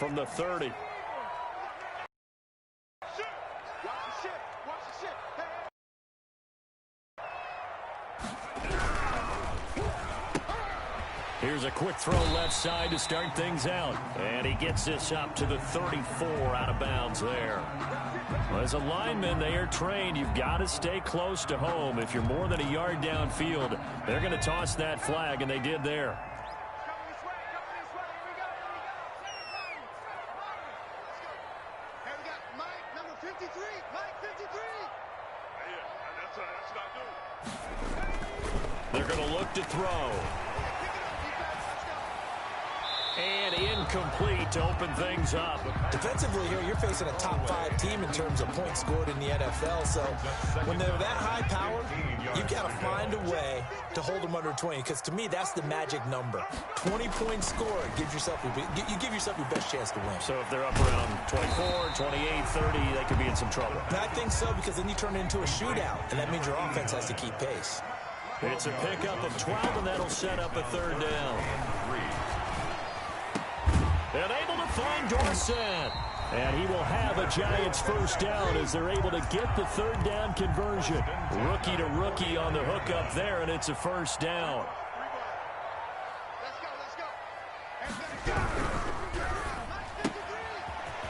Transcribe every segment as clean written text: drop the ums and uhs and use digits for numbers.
from the 30. Here's a quick throw left side to start things out. And he gets this up to the 34 out of bounds there. Well, as a lineman, they are trained. You've got to stay close to home. If you're more than a yard downfield, they're going to toss that flag, and they did there. They're going to look to throw. And incomplete to open things up. Defensively here, you're facing a top 5 team in terms of points scored in the NFL. So when they're that high powered, you've got to find a way to hold them under 20. Because to me, that's the magic number. 20 points scored. You give yourself your best chance to win. So if they're up around 24, 28, 30, they could be in some trouble. And I think so, because then you turn it into a shootout. And that means your offense has to keep pace. It's a pickup of 12, and that'll set up a third down. And able to find Dorsett. And he will have a Giants first down as they're able to get the third down conversion. Rookie to rookie on the hook up there, and it's a first down.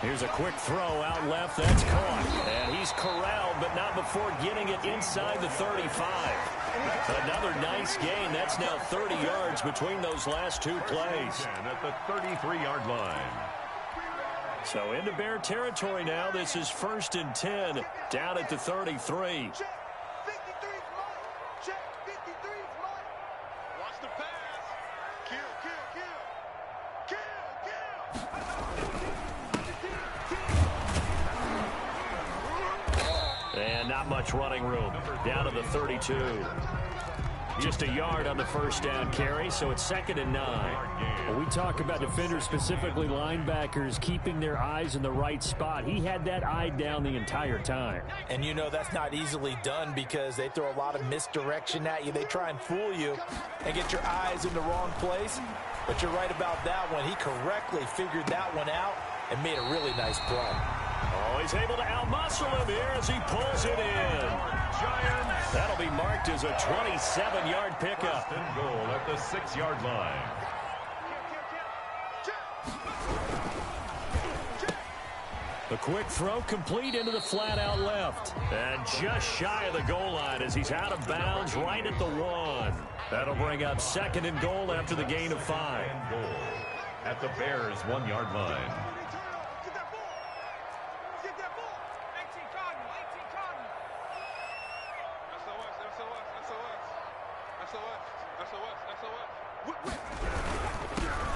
Here's a quick throw out left. That's caught. And he's corralled, but not before getting it inside the 35. Another nice gain. That's now 30 yards between those last two plays. At the 33-yard line. So into Bear territory now. This is 1st and 10 down at the 33. And not much running room. Down to the 32. Just a yard on the first down carry, so it's 2nd and 9. Well, we talk about defenders, specifically linebackers, keeping their eyes in the right spot. He had that eye down the entire time. And you know that's not easily done because they throw a lot of misdirection at you. They try and fool you and get your eyes in the wrong place. But you're right about that one. He correctly figured that one out and made a really nice play. Oh, he's able to outmuscle him here as he pulls it in. Giants. That'll be marked as a 27-yard pickup. First and goal at the 6-yard line. A quick throw complete into the flat out left. And just shy of the goal line as he's out of bounds right at the 1. That'll bring up 2nd and goal after the gain of 5. And goal at the Bears' 1-yard line.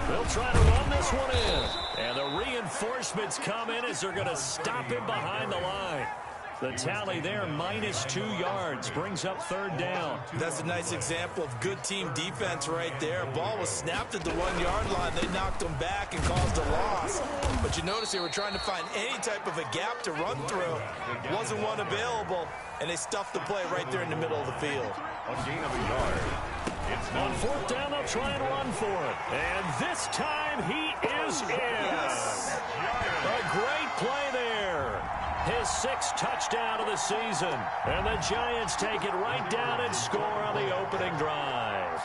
They'll try to run this one in. And the reinforcements come in as they're going to stop him behind the line. The tally there, -2 yards, brings up 3rd down. That's a nice example of good team defense right there. Ball was snapped at the 1-yard line. They knocked him back and caused a loss. But you notice they were trying to find any type of a gap to run through. Wasn't one available, and they stuffed the play right there in the middle of the field. A gain of a yard. It's on 4th down, they'll try and run for it. And this time he is in. A great play there. His 6th touchdown of the season. And the Giants take it right down and score on the opening drive.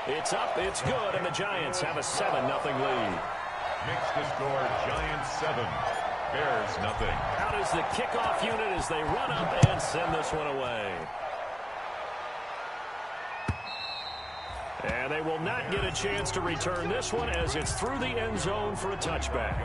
It's up, it's good, and the Giants have a 7-0 lead. Makes the score Giants 7. Bears nothing. Out is the kickoff unit as they run up and send this one away. And they will not get a chance to return this one as it's through the end zone for a touchback.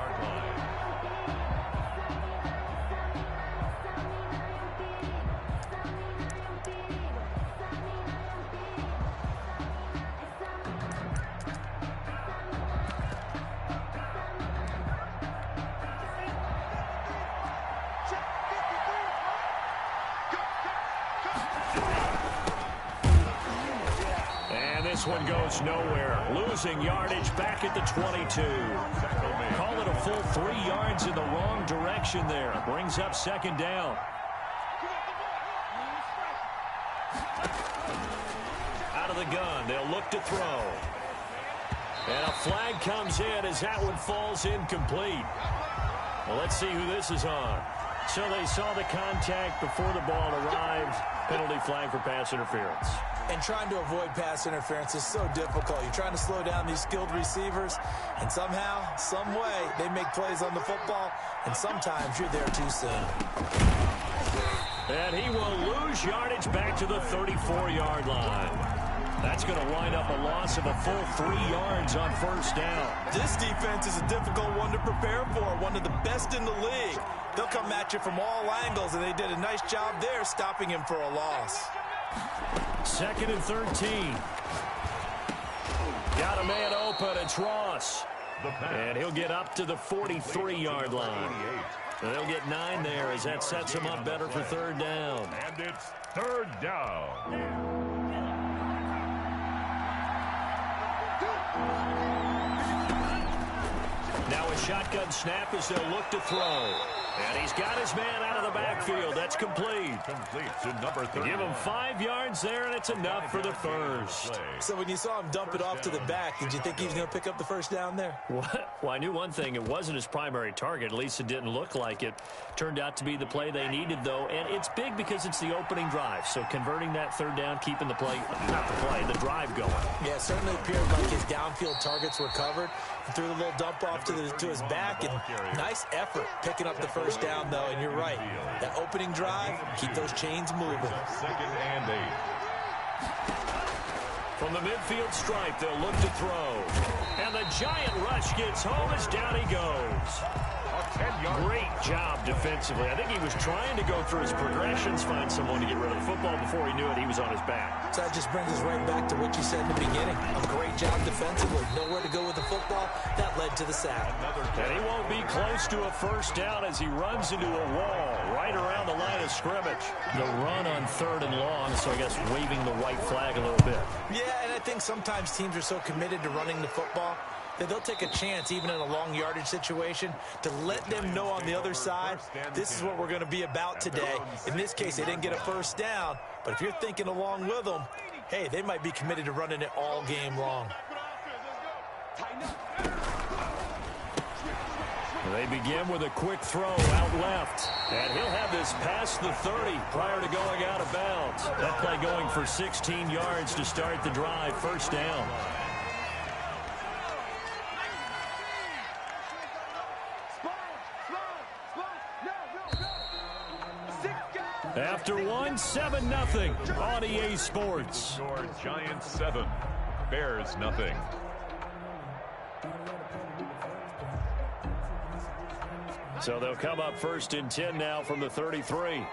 This one goes nowhere. Losing yardage back at the 22. Call it a full 3 yards in the wrong direction there. Brings up 2nd down. of the gun. They'll look to throw. And a flag comes in as that one falls incomplete. Well, let's see who this is on. So they saw the contact before the ball arrived. Penalty flag for pass interference. And trying to avoid pass interference is so difficult. You're trying to slow down these skilled receivers, and somehow, some way, they make plays on the football, and sometimes you're there too soon. And he will lose yardage back to the 34-yard line. That's going to wind up a loss of a full 3 yards on first down. This defense is a difficult one to prepare for, one of the best in the league. They'll come at you from all angles, and they did a nice job there stopping him for a loss. 2nd and 13. Got a man open. It's Ross. And he'll get up to the 43-yard line. They'll get 9 there as that sets him up better for 3rd down. And it's 3rd down. Now a shotgun snap as they'll look to throw. And he's got his man out of the backfield. That's complete. Complete to number 30. Give him 5 yards there, and it's enough for the first. So when you saw him dump it off to the back, did you think he was going to pick up the first down there? Well, I knew one thing. It wasn't his primary target. At least it didn't look like it. Turned out to be the play they needed, though. And it's big because it's the opening drive. So converting that 3rd down, keeping the play, not the play, the drive going. Yeah, it certainly appeared like his downfield targets were covered. He threw the little dump off to his back, and nice effort picking up the first down, though. And you're right. That opening drive, keep those chains moving. 2nd and 8. From the midfield stripe, they'll look to throw. And the giant rush gets home as down he goes. Great job defensively. I think he was trying to go through his progressions, find someone to get rid of the football. Before he knew it, he was on his back. So that just brings us right back to what you said in the beginning. A great job defensively. Nowhere to go with the football. That led to the sack. And he won't be close to a first down as he runs into a wall right around the line of scrimmage. The run on 3rd and long, so I guess waving the white flag a little bit. Yeah, and I think sometimes teams are so committed to running the football that they'll take a chance, even in a long yardage situation, to let them know on the other side, this is what we're going to be about today. In this case, they didn't get a first down, but if you're thinking along with them, hey, they might be committed to running it all game long. They begin with a quick throw out left. And he'll have this past the 30 prior to going out of bounds. That play going for 16 yards to start the drive. First down. After one, 7-0 on EA Sports. Giants 7, Bears nothing. So they'll come up 1st and 10 now from the 33.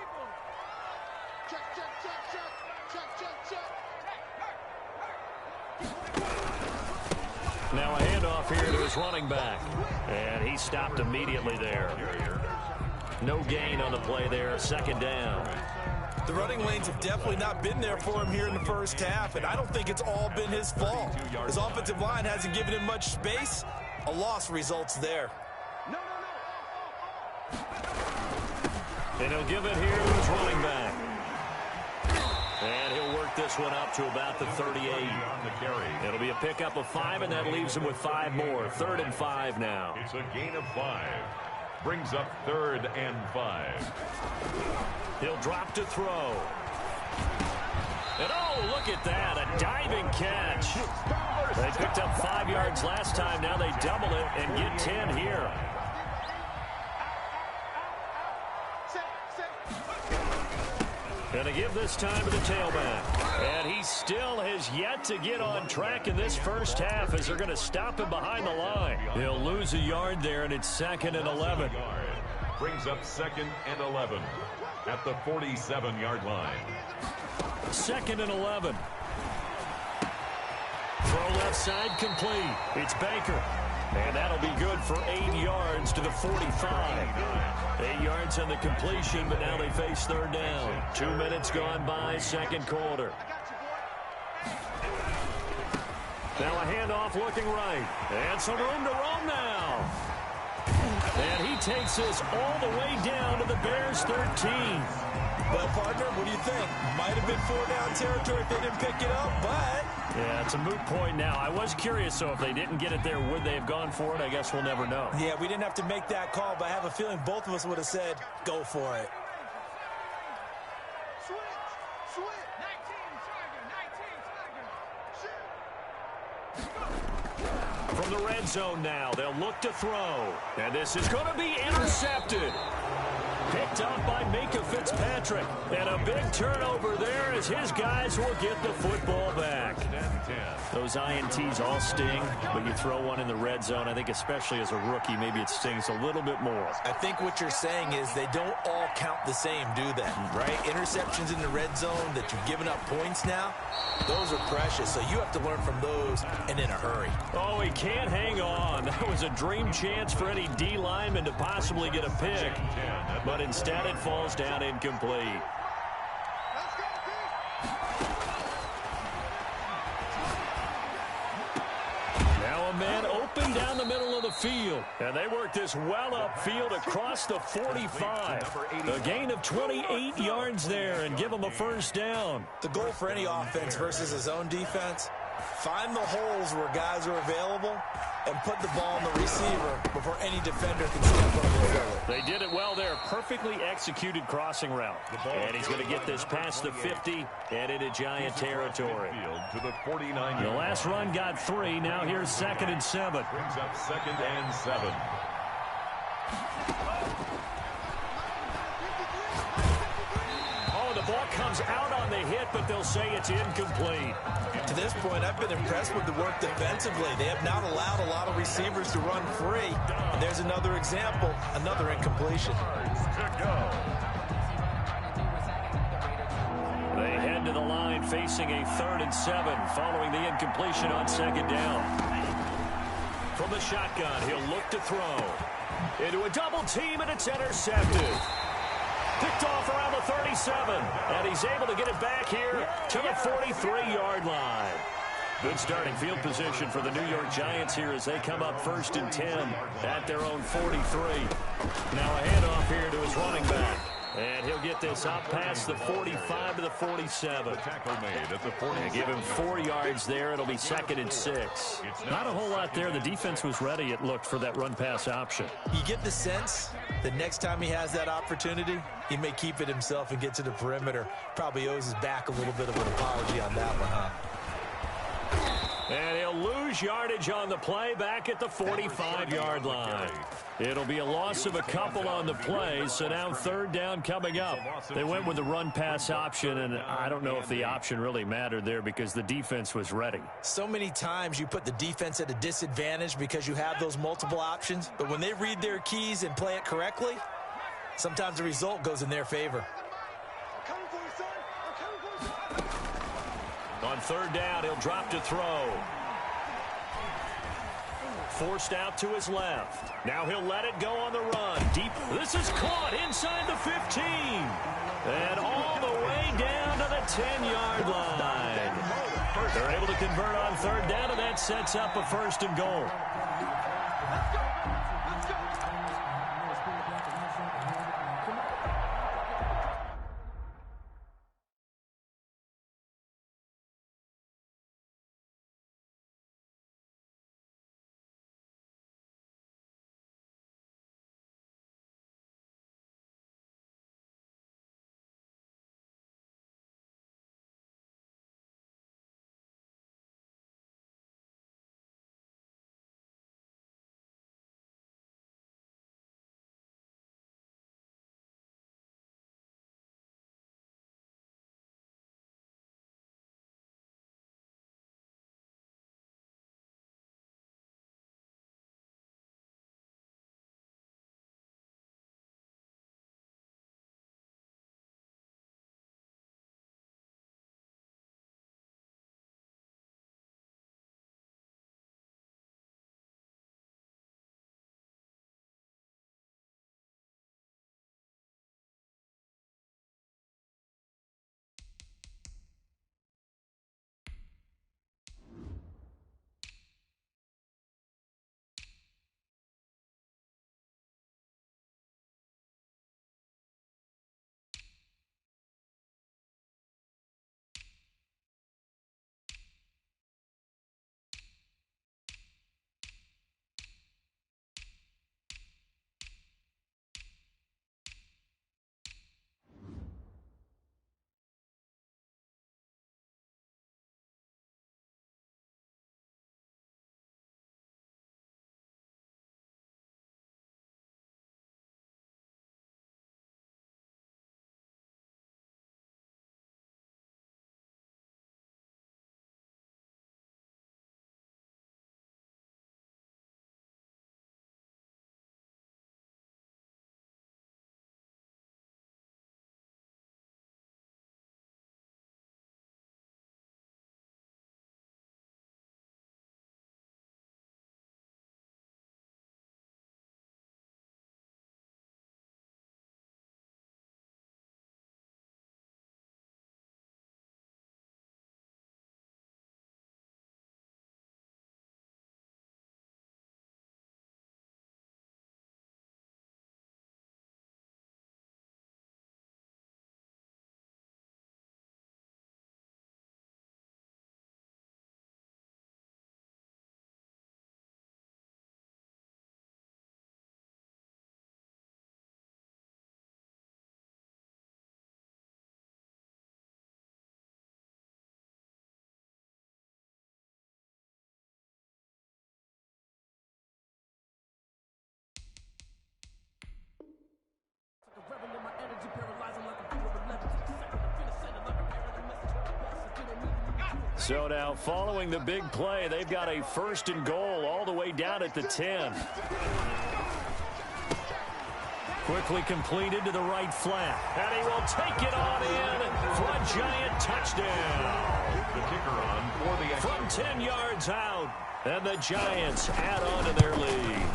Now a handoff here to his running back. And he stopped immediately there. No gain on the play there. 2nd down. The running lanes have definitely not been there for him here in the first half, and I don't think it's all been his fault. His offensive line hasn't given him much space. A loss results there. And he'll give it here to his running back. And he'll work this one up to about the 38. It'll be a pickup of 5, and that leaves him with 5 more. 3rd and 5 now. It's a gain of 5. Brings up 3rd and 5. He'll drop to throw. And oh, look at that, a diving catch. They picked up 5 yards last time. Now they double it and get 10 here. Gonna give this time to the tailback. And he still has yet to get on track in this first half as they're going to stop him behind the line. He'll lose a yard there, and it's 2nd and 11. Brings up 2nd and 11 at the 47-yard line. 2nd and 11. Throw left side complete. It's Baker. And that'll be good for 8 yards to the 45. 8 yards on the completion, but now they face 3rd down. 2 minutes gone by, 2nd quarter. Now a handoff looking right. And some room to roam now. And he takes this all the way down to the Bears' 13. Well, partner, what do you think? Might have been 4-down territory if they didn't pick it up, but Yeah, it's a moot point now. I was curious, so if they didn't get it there, would they have gone for it? I guess we'll never know. Yeah, we didn't have to make that call, but I have a feeling both of us would have said, go for it. From the red zone now, they'll look to throw. And this is going to be intercepted. Picked up by Minka Fitzpatrick. And a big turnover there as his guys will get the football back. Those INTs all sting, but you throw one in the red zone, I think especially as a rookie, maybe it stings a little bit more. I think what you're saying is they don't all count the same, do they? Right? Interceptions in the red zone that you've given up points now, those are precious, so you have to learn from those and in a hurry. Oh, he can't hang on. That was a dream chance for any D lineman to possibly get a pick, but instead it falls down incomplete. Now a man open down the middle of the field, and they work this well upfield across the 45. A gain of 28 yards there and give them a first down. The goal for any offense versus his own defense, find the holes where guys are available and put the ball on the receiver before any defender can step up and fill it. They did it well there. Perfectly executed crossing route. And he's going to get this past the 50 and into Giant territory. The last run got 3. Now here's 2nd and 7. Brings up 2nd and 7. Oh, the ball comes out on the hit, but they'll say it's incomplete. To this point, I've been impressed with the work defensively. They have not allowed a lot of receivers to run free. And there's another example, another incompletion. They head to the line facing a 3rd and 7 following the incompletion on 2nd down. From the shotgun, he'll look to throw. Into a double team, and it's intercepted. Picked off around the 37, and he's able to get it back here to the 43-yard line. Good starting field position for the New York Giants here as they come up 1st and 10 at their own 43. Now a handoff here to his running back. And he'll get this up past the 45 to the 47. Tackle made at the 40. Give him 4 yards there. It'll be 2nd and 6. Not a whole lot there. The defense was ready, it looked, for that run-pass option. You get the sense that next time he has that opportunity, he may keep it himself and get to the perimeter. Probably owes his back a little bit of an apology on that one, huh? And he'll lose yardage on the play back at the 45-yard line. It'll be a loss of a couple on the play, so now 3rd down coming up. They went with the run-pass option, and I don't know if the option really mattered there because the defense was ready. So many times you put the defense at a disadvantage because you have those multiple options, but when they read their keys and play it correctly, sometimes the result goes in their favor. On 3rd down, he'll drop to throw. Forced out to his left. Now he'll let it go on the run. Deep. This is caught inside the 15. And all the way down to the 10-yard line. They're able to convert on 3rd down, and that sets up a 1st and goal. So now following the big play, they've got a 1st and goal all the way down at the 10. Quickly completed to the right flat. And he will take it on in for a Giant touchdown. The kicker on for the from 10 yards out. And the Giants add on to their lead.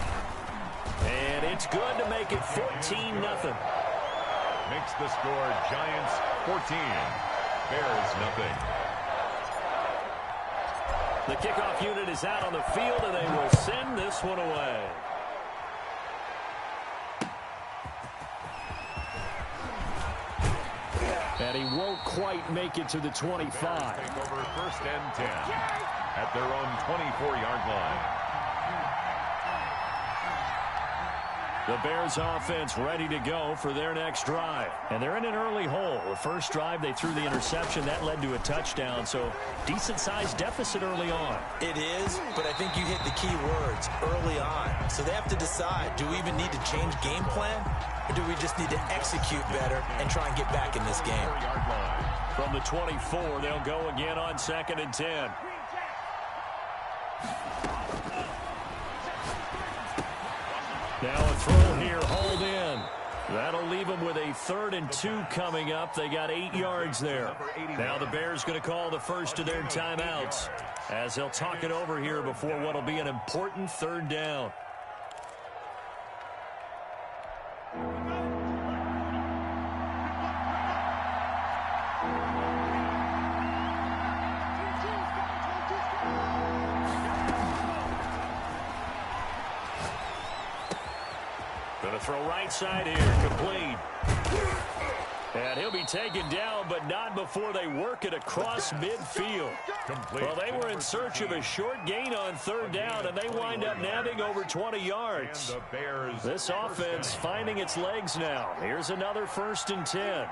And it's good to make it 14-0. Makes the score Giants 14. Bears nothing. The kickoff unit is out on the field, and they will send this one away. And he won't quite make it to the 25. Take over 1st and 10 at their own 24-yard line. The Bears offense ready to go for their next drive. And they're in an early hole. The first drive, they threw the interception. That led to a touchdown. So decent-sized deficit early on. It is, but I think you hit the key words, early on. So they have to decide, do we even need to change game plan? Or do we just need to execute better and try and get back in this game? From the 24, they'll go again on 2nd and 10. Now a throw here, hold in. That'll leave them with a 3rd and 2 coming up. They got 8 yards there. Now the Bears going to call the first of their timeouts as they'll talk it over here before what'll be an important 3rd down. Going to throw right side here, complete. And he'll be taken down, but not before they work it across midfield. Well, they were in search of a short gain on 3rd down, and they wind up nabbing over 20 yards. This offense finding its legs now. Here's another 1st and 10.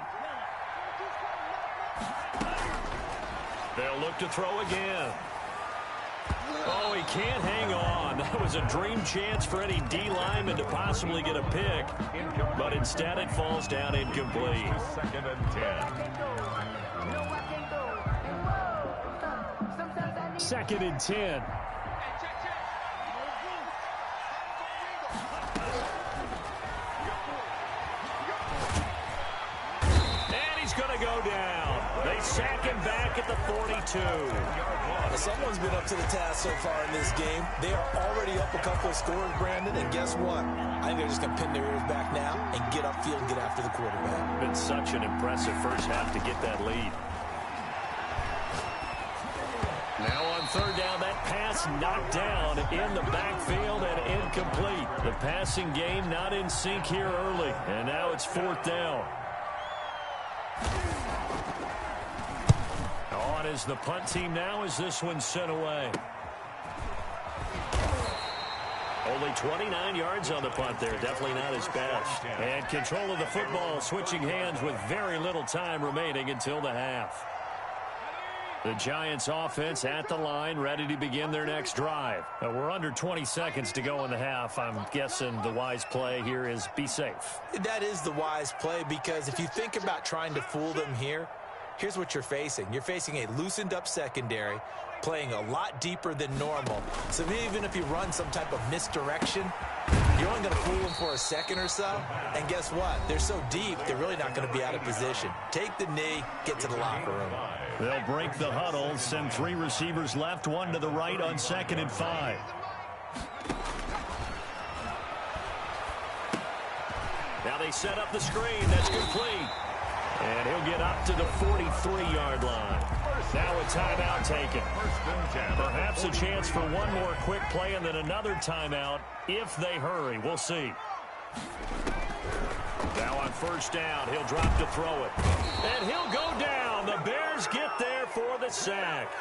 They'll look to throw again. Oh, he can't hang on. That was a dream chance for any D lineman to possibly get a pick. But instead it falls down incomplete. 2nd and 10. 2nd and 10. And he's going to go down. They sack him back at the 42. Someone's been up to the task so far in this game. They are already up a couple of scores, Brandon, and guess what? I think they're just going to pin their ears back now and get upfield and get after the quarterback. Been such an impressive first half to get that lead. Now on 3rd down, that pass knocked down in the backfield and incomplete. The passing game not in sync here early, and now it's 4th down. On is the punt team now as this one's sent away. Only 29 yards on the punt there. Definitely not his best. And control of the football switching hands with very little time remaining until the half. The Giants offense at the line, ready to begin their next drive. We're under 20 seconds to go in the half. I'm guessing the wise play here is be safe. That is the wise play, because if you think about trying to fool them here, here's what you're facing. You're facing a loosened up secondary, playing a lot deeper than normal. So even if you run some type of misdirection, you're only going to fool them for a second or so. And guess what? They're so deep, they're really not going to be out of position. Take the knee, get to the locker room. They'll break the huddle, send 3 receivers left, 1 to the right on 2nd and 5. Now they set up the screen. That's complete. And he'll get up to the 43-yard line. Now a timeout taken. Perhaps a chance for one more quick play and then another timeout if they hurry. We'll see. Now on 1st down, he'll drop to throw it. And he'll go down. The Bears get there for the sack.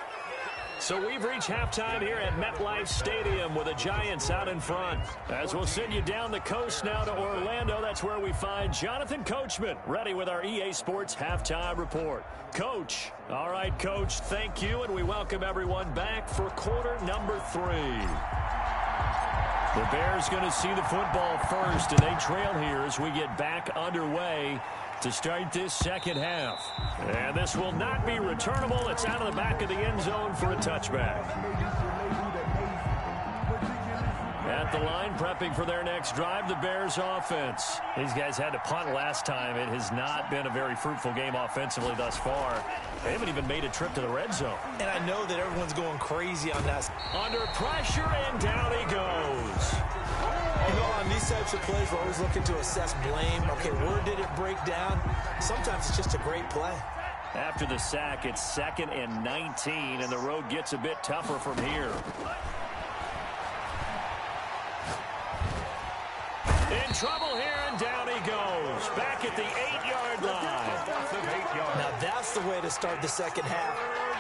So we've reached halftime here at MetLife Stadium with the Giants out in front. As we'll send you down the coast now to Orlando, that's where we find Jonathan Coachman ready with our EA Sports Halftime Report. Coach. All right, Coach, thank you, and we welcome everyone back for quarter number 3. The Bears going to see the football first, and they trail here as we get back underway to start this second half. And this will not be returnable. It's out of the back of the end zone for a touchback. At the line, prepping for their next drive, the Bears offense. These guys had to punt last time. It has not been a very fruitful game offensively thus far. They haven't even made a trip to the red zone. And I know that everyone's going crazy on that. Under pressure, and down he goes. You know, on these types of plays, we're always looking to assess blame. Okay, where did it break down? Sometimes it's just a great play. After the sack, it's 2nd and 19, and the road gets a bit tougher from here. In trouble here, and down he goes. Back at the 8-yard line. Now that's the way to start the second half.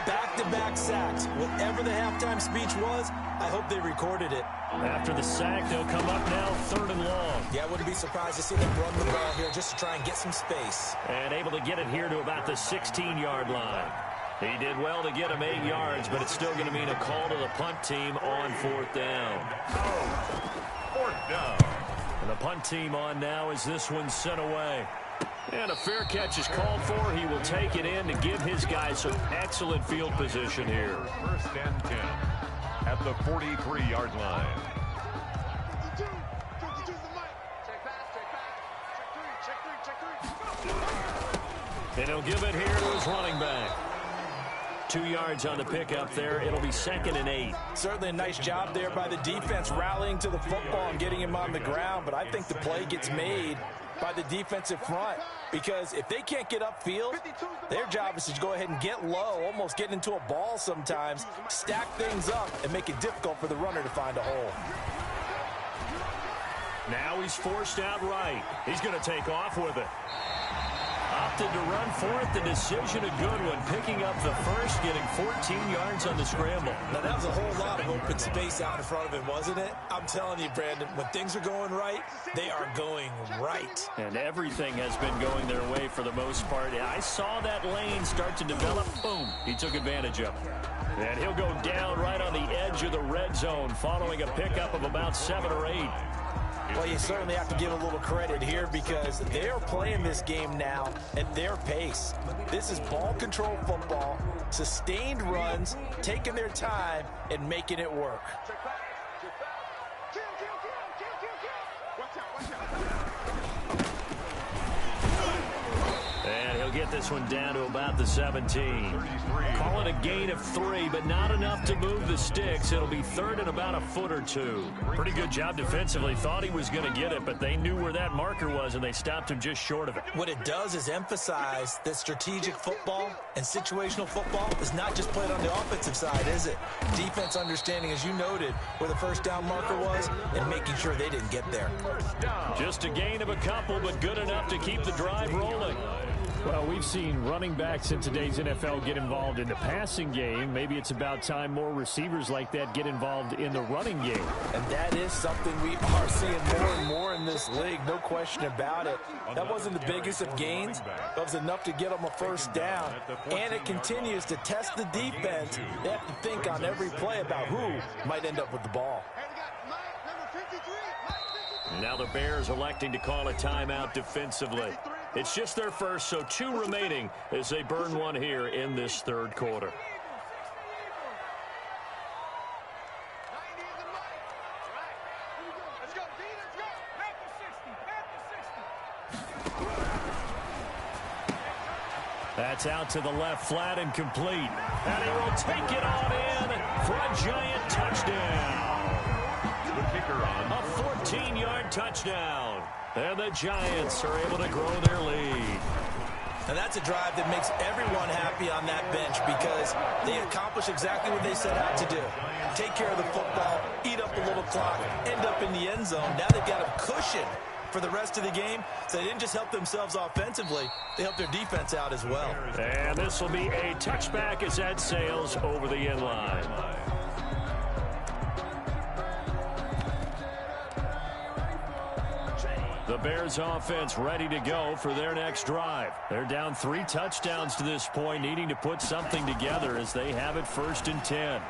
Back-to-back sacks. Whatever the halftime speech was, I hope they recorded it. After the sack, they'll come up now 3rd and long. Yeah, I wouldn't be surprised to see them run the ball here just to try and get some space. And able to get it here to about the 16-yard line. He did well to get him 8 yards, but it's still going to mean a call to the punt team on 4th down. 4th down. And the punt team on now as this one's sent away. And a fair catch is called for. He will take it in to give his guys some excellent field position here. 1st and 10 at the 43-yard line. And he'll give it here to his running back. 2 yards on the pickup there. It'll be 2nd and 8. Certainly a nice job there by the defense rallying to the football and getting him on the ground. But I think the play gets made by the defensive front, because if they can't get upfield, their job is to go ahead and get low, almost get into a ball sometimes, stack things up, and make it difficult for the runner to find a hole. Now he's forced out right. He's going to take off with it. Opted to run for it. The decision a good one. Picking up the first, getting 14 yards on the scramble. Now, that was a whole lot of open space out in front of him, wasn't it? I'm telling you, Brandon, when things are going right, they are going right. And everything has been going their way for the most part. I saw that lane start to develop. Boom. He took advantage of it. And he'll go down right on the edge of the red zone following a pickup of about 7 or 8. Well, you certainly have to give a little credit here, because they are playing this game now at their pace. This is ball control football, sustained runs, taking their time, and making it work. And he'll get this one down to about the 17. Call it a gain of 3, but not enough to move the sticks. It'll be 3rd and about a foot or 2. Pretty good job defensively. Thought he was going to get it, but they knew where that marker was, and they stopped him just short of it. What it does is emphasize that strategic football and situational football is not just played on the offensive side, is it? Defense understanding, as you noted, where the 1st down marker was and making sure they didn't get there. Just a gain of a couple, but good enough to keep the drive rolling. Well, we've seen running backs in today's NFL get involved in the passing game. Maybe it's about time more receivers like that get involved in the running game. And that is something we are seeing more and more in this league, no question about it. That wasn't the biggest of gains. That was enough to get them a 1st down. And it continues to test the defense. They have to think on every play about who might end up with the ball. Now the Bears electing to call a timeout defensively. It's just their first, so 2 remaining as they burn one here in this 3rd quarter. That's out to the left, flat and complete. And he will take it on in for a giant touchdown. The kicker on. A 14-yard touchdown. And the Giants are able to grow their lead. And that's a drive that makes everyone happy on that bench, because they accomplish exactly what they set out to do. Take care of the football, eat up a little clock, end up in the end zone. Now they've got a cushion for the rest of the game, so they didn't just help themselves offensively, they helped their defense out as well. And this will be a touchback as that sails over the end line. The Bears offense ready to go for their next drive. They're down 3 touchdowns to this point, needing to put something together as they have it 1st and 10.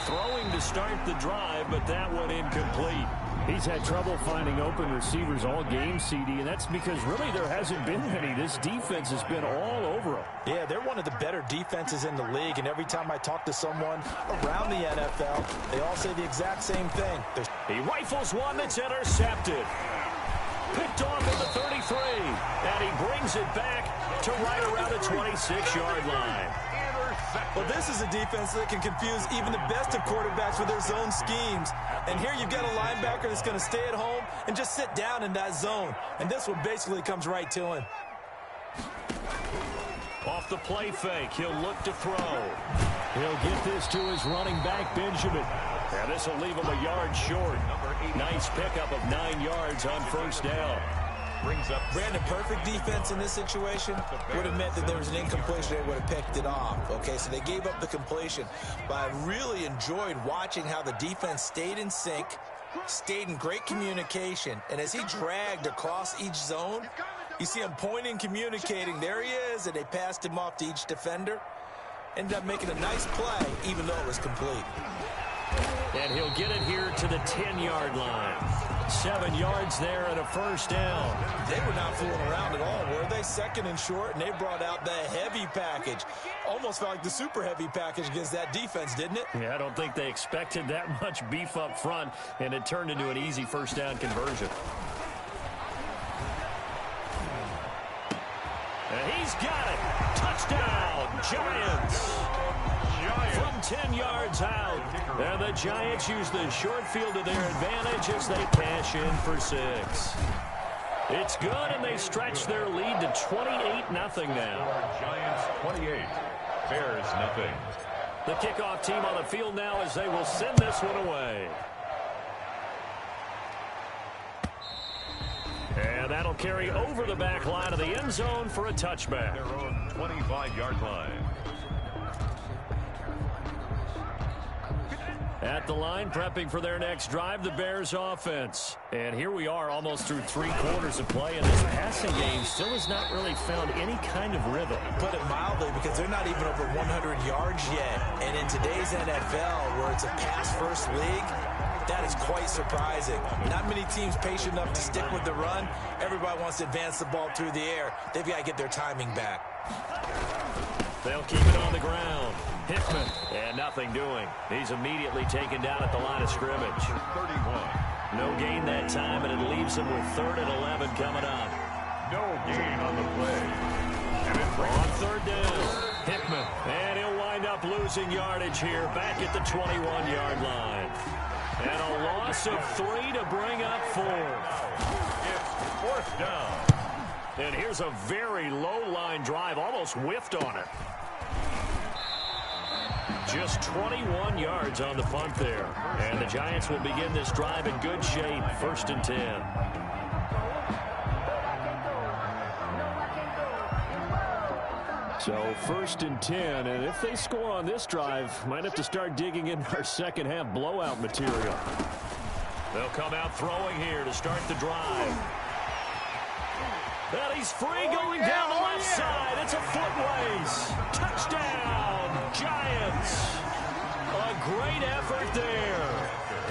Throwing to start the drive, but that one incomplete. He's had trouble finding open receivers all game, CD, and that's because really there hasn't been any. This defense has been all over him. Yeah, they're one of the better defenses in the league, and every time I talk to someone around the NFL, they all say the exact same thing. He rifles one that's intercepted. Picked off at the 33, and he brings it back to right around the 26-yard line. Well, this is a defense that can confuse even the best of quarterbacks with their zone schemes. And here you've got a linebacker that's going to stay at home and just sit down in that zone. And this one basically comes right to him. Off the play fake, he'll look to throw. He'll get this to his running back, Benjamin. Yeah, this will leave him a yard short. Nice pickup of 9 yards on first down. Brings up Brandon, perfect defense in this situation would have meant that there was an incompletion. They would have picked it off. Okay, so they gave up the completion. But I really enjoyed watching how the defense stayed in sync, stayed in great communication. And as he dragged across each zone, you see him pointing, communicating. There he is, and they passed him off to each defender. Ended up making a nice play, even though it was complete. And he'll get it here to the 10-yard line. 7 yards there and a first down. They were not fooling around at all, were they? Second and short, and they brought out the heavy package. Almost felt like the super heavy package against that defense, didn't it? Yeah, I don't think they expected that much beef up front, and it turned into an easy first down conversion. And he's got it. Touchdown, Giants. From 10 yards out. And the Giants use the short field to their advantage as they cash in for 6. It's good, and they stretch their lead to 28-0 now. Giants 28, Bears nothing. The kickoff team on the field now as they will send this one away. And that'll carry over the back line of the end zone for a touchback. Their own 25-yard line. At the line, prepping for their next drive, the Bears offense. And here we are almost through 3 quarters of play, and this passing game still has not really found any kind of rhythm. Put it mildly, because they're not even over 100 yards yet. And in today's NFL, where it's a pass-first league, that is quite surprising. Not many teams patient enough to stick with the run. Everybody wants to advance the ball through the air. They've got to get their timing back. They'll keep it on the ground. Hickman, and nothing doing. He's immediately taken down at the line of scrimmage. 31. No gain that time, and it leaves him with 3rd and 11 coming up. No gain on the play. And it On 3rd down, Hickman, and he'll wind up losing yardage here back at the 21-yard line. And a loss of 3 to bring up 4th. It's 4th down. And here's a very low-line drive, almost whiffed on it. Just 21 yards on the punt there. And the Giants will begin this drive in good shape, 1st and 10. So 1st and 10, and if they score on this drive, might have to start digging in our second half blowout material. They'll come out throwing here to start the drive. And he's free going down the left side. It's a foot race. Touchdown, Giants. A great effort there.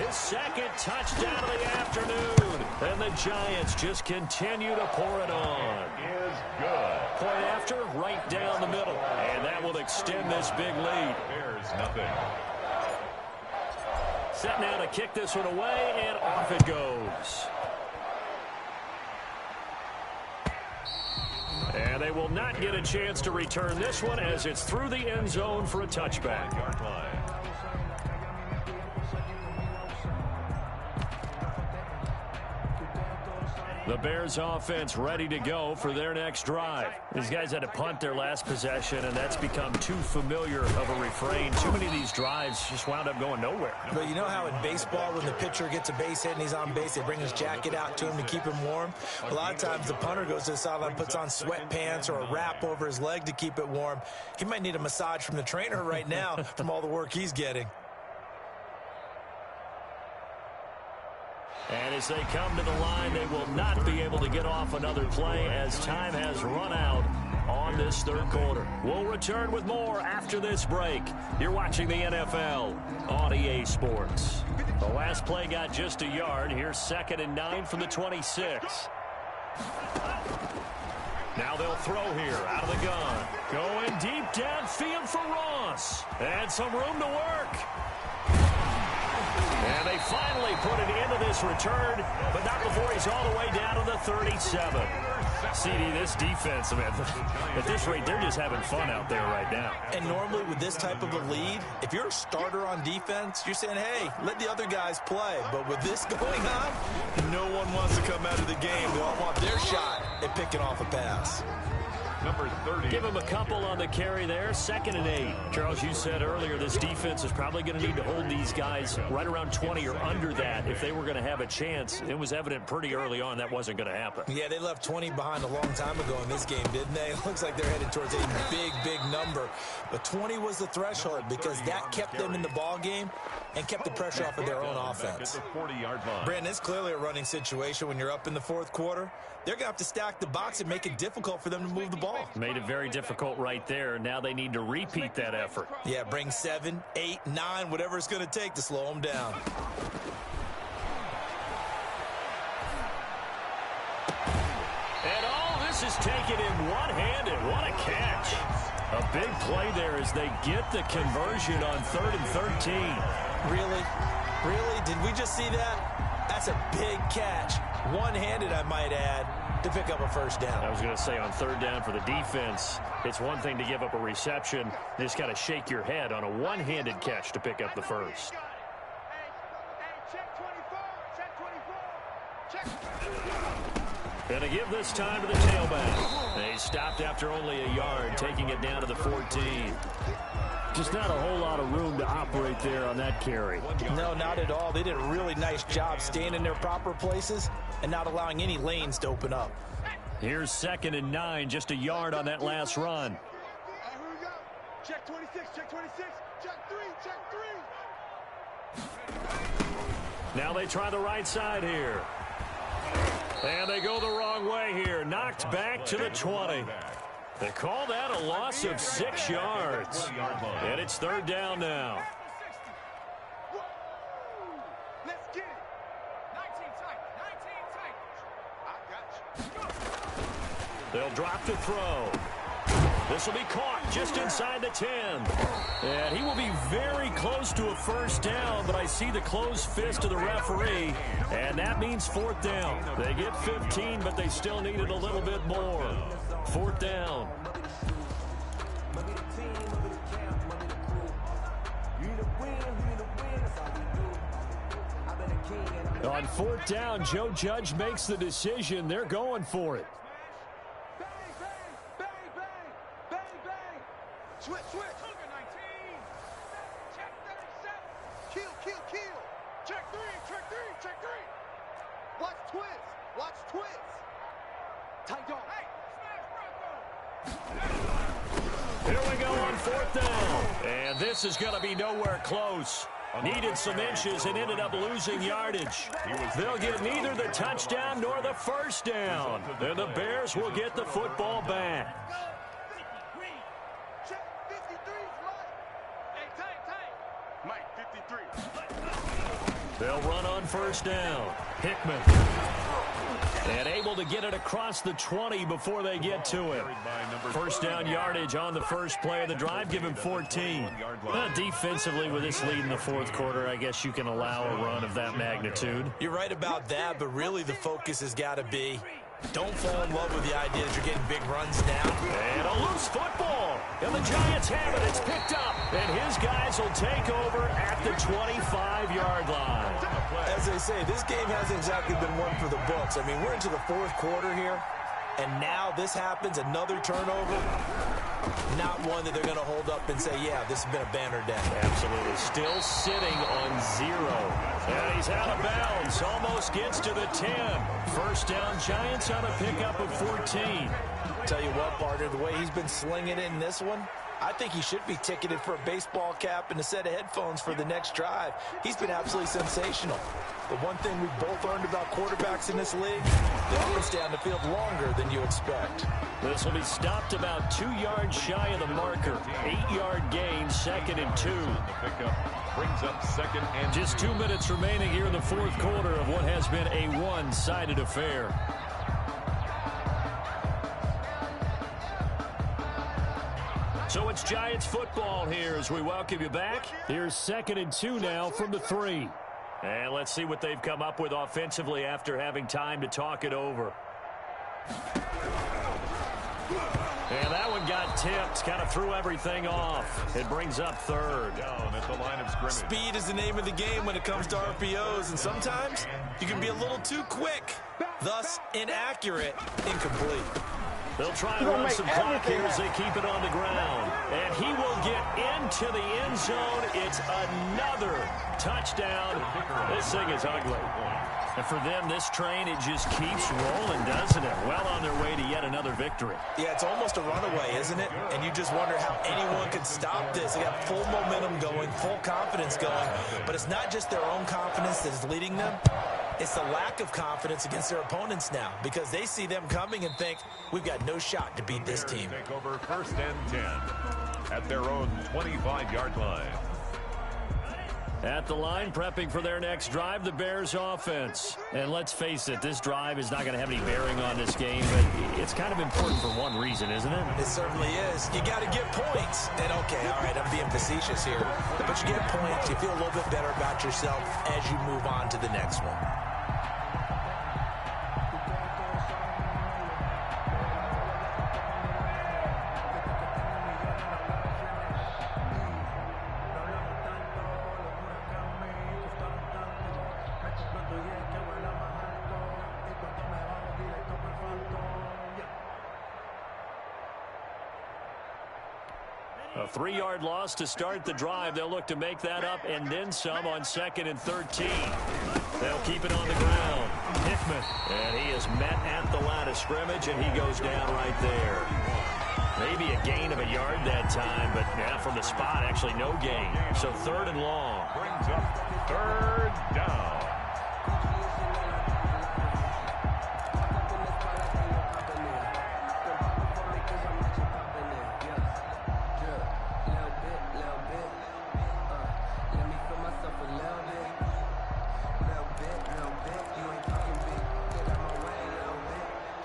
His 2nd touchdown of the afternoon. And the Giants just continue to pour it on. Is good. Point after, right down the middle. And that will extend this big lead. Bears nothing. Set now to kick this one away, and off it goes. And they will not get a chance to return this one as it's through the end zone for a touchback. Yard line. The Bears offense ready to go for their next drive. These guys had to punt their last possession, and that's become too familiar of a refrain. Too many of these drives just wound up going nowhere. But you know how in baseball, when the pitcher gets a base hit and he's on base, they bring his jacket out to him to keep him warm? A lot of times the punter goes to the sideline, puts on sweatpants or a wrap over his leg to keep it warm. He might need a massage from the trainer right now from all the work he's getting. And as they come to the line, they will not be able to get off another play as time has run out on this third quarter. We'll return with more after this break. You're watching the NFL on EA Sports. The last play got just a yard. Here's 2nd and 9 from the 26. Now they'll throw here out of the gun. Going deep downfield for Ross. And some room to work. And they finally put it into this return, but not before he's all the way down to the 37. CD, this defense, man, at this rate, they're just having fun out there right now. And normally with this type of a lead, if you're a starter on defense, you're saying, hey, let the other guys play. But with this going on, no one wants to come out of the game. They all want their shot at picking off a pass. Number 30. Give him a couple on the carry there. 2nd and 8. Charles, you said earlier this defense is probably going to need to hold these guys right around 20 or under that if they were going to have a chance. It was evident pretty early on that wasn't going to happen. Yeah, they left 20 behind a long time ago in this game, didn't they? It looks like they're headed towards a big, big number. But 20 was the threshold because that kept them in the ball game and kept the pressure off of their own offense. Brandon, it's clearly a running situation when you're up in the fourth quarter. They're going to have to stack the box and make it difficult for them to move the ball. Made it very difficult right there. Now they need to repeat that effort. Yeah, bring 7, 8, 9, whatever it's going to take to slow them down. And all this is taken in one-handed. What a catch. A big play there as they get the conversion on 3rd and 13. Really? Really? Did we just see that? That's a big catch. One-handed, I might add, to pick up a first down. I was going to say on 3rd down for the defense, it's one thing to give up a reception. You just got to shake your head on a one-handed catch to pick up the first. Going to give this time to the tailback. They stopped after only a yard, taking it down to the 14. Just not a whole lot of room to operate there on that carry. No, not at all. They did a really nice job staying in their proper places and not allowing any lanes to open up. Here's 2nd and 9, just a yard on that last run. Here we go. Check 26, check 26, check 3, check 3. Now they try the right side here. And they go the wrong way here. Knocked back to the 20. They call that a loss of 6 yards. And it's 3rd down now. Let's get it. 19 tight. 19 tight. I got you. They'll drop to throw. This will be caught just inside the 10. And he will be very close to a first down, but I see the closed fist of the referee, and that means 4th down. They get 15, but they still needed a little bit more. 4th down. On 4th down, Joe Judge makes the decision. They're going for it. Bang, bang, bang, bang, bang, bang. Switch, switch. 19. Check 37. Kill, kill, kill. Check 3, check 3, check 3. Watch twist. Watch twist. Tight dog. Hey, smash Bronco. Here we go on 4th down. And this is going to be nowhere close. Needed some inches and ended up losing yardage. They'll get neither the touchdown nor the first down. And the Bears will get the football back. Check 53's right. Hey, tight. Mike, 53. They'll run on 1st down. Hickman. And able to get it across the 20 before they get to it. First down yardage on the first play of the drive. Give him 14. Defensively, with this lead in the 4th quarter, I guess you can allow a run of that magnitude. You're right about that, but really the focus has got to be don't fall in love with the idea that you're getting big runs now. And a loose football. And the Giants have it. It's picked up. And his guys will take over at the 25-yard line. As they say, this game hasn't exactly been one for the books. I mean, we're into the 4th quarter here, and now this happens, another turnover. Not one that they're going to hold up and say, yeah, this has been a banner day. Absolutely. Still sitting on 0. And he's out of bounds. Almost gets to the 10. First down, Giants on a pickup of 14. Tell you what, partner, the way he's been slinging it in this one, I think he should be ticketed for a baseball cap and a set of headphones for the next drive. He's been absolutely sensational. The one thing we've both learned about quarterbacks in this league, they often stay on the field longer than you expect. This will be stopped about 2 yards shy of the marker. 8-yard gain, 2nd and 2. The pickup brings up 2nd and Just 2 minutes remaining here in the fourth quarter of what has been a one-sided affair. So it's Giants football here as we welcome you back. Here's 2nd and 2 now from the 3. And let's see what they've come up with offensively after having time to talk it over. And that one got tipped, kind of threw everything off. It brings up 3rd. down at the line of scrimmage. Speed is the name of the game when it comes to RPOs, and sometimes you can be a little too quick, thus inaccurate, incomplete. They'll try and run some clock here as they keep it on the ground. And he will get into the end zone. It's another touchdown. This thing is ugly. And for them, this train, it just keeps rolling, doesn't it? Well on their way to yet another victory. Yeah, it's almost a runaway, isn't it? And you just wonder how anyone could stop this. They got full momentum going, full confidence going. But it's not just their own confidence that is leading them. It's the lack of confidence against their opponents now because they see them coming and think, we've got no shot to beat this team. Take over 1st and 10 at their own 25-yard line. At the line, prepping for their next drive, the Bears offense. And let's face it, this drive is not going to have any bearing on this game, but it's kind of important for one reason, isn't it? It certainly is. You got to get points. And okay, all right, I'm being facetious here. But you get points, you feel a little bit better about yourself as you move on to the next one. A 3-yard loss to start the drive. They'll look to make that up and then some on 2nd and 13. They'll keep it on the ground. Hickman. And he is met at the line of scrimmage, and he goes down right there. Maybe a gain of a yard that time, but yeah, from the spot, actually no gain. So 3rd and long. Brings up 3rd down.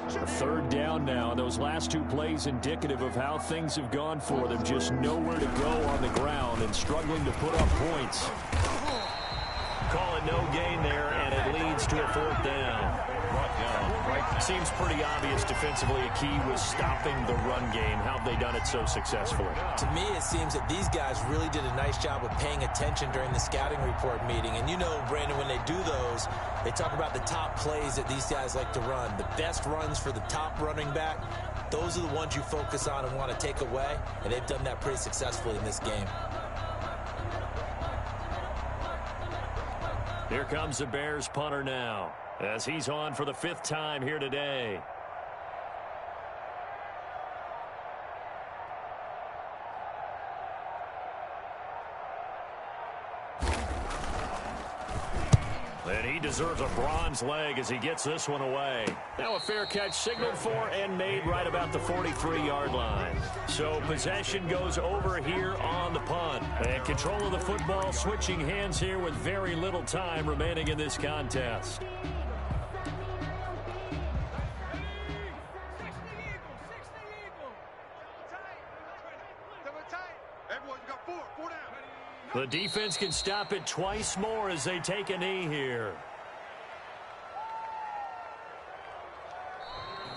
So 3rd down now. Those last 2 plays indicative of how things have gone for them. Just nowhere to go on the ground and struggling to put up points. Call it no gain there, and it leads to a 4th down. Brought down right. Seems pretty obvious defensively a key was stopping the run game. How have they done it so successfully? To me, it seems that these guys really did a nice job of paying attention during the scouting report meeting. And you know, Brandon, when they do those, they talk about the top plays that these guys like to run. The best runs for the top running back, those are the ones you focus on and want to take away. And they've done that pretty successfully in this game. Here comes the Bears punter now, as he's on for the 5th time here today. And he deserves a bronze leg as he gets this one away. Now a fair catch signaled for and made right about the 43-yard line. So possession goes over here on the punt. And control of the football switching hands here with very little time remaining in this contest. The defense can stop it twice more as they take a knee here.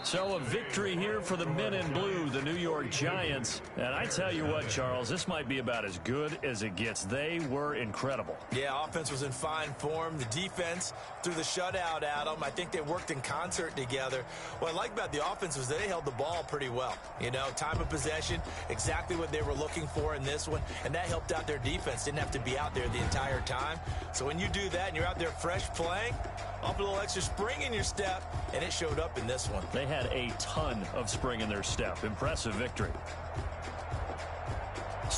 So a victory here for the men in blue, the New York Giants. And I tell you what, Charles, this might be about as good as it gets. They were incredible. Yeah, offense was in fine form. The defense threw the shutout at them. I think they worked in concert together. What I like about the offense was they held the ball pretty well. You know, time of possession, exactly what they were looking for in this one. And that helped out their defense. Didn't have to be out there the entire time. So when you do that and you're out there fresh playing, off a little extra spring in your step, and it showed up in this one. They had a ton of spring in their step. Impressive victory.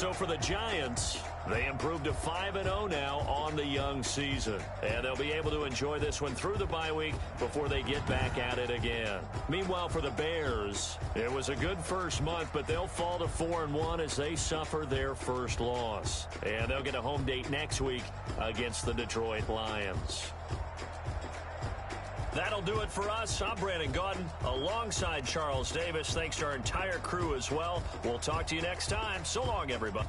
So for the Giants, they improved to 5-0 now on the young season. And they'll be able to enjoy this one through the bye week before they get back at it again. Meanwhile, for the Bears, it was a good first month, but they'll fall to 4-1 as they suffer their first loss. And they'll get a home date next week against the Detroit Lions. That'll do it for us. I'm Brandon Gaudin alongside Charles Davis. Thanks to our entire crew as well. We'll talk to you next time. So long, everybody.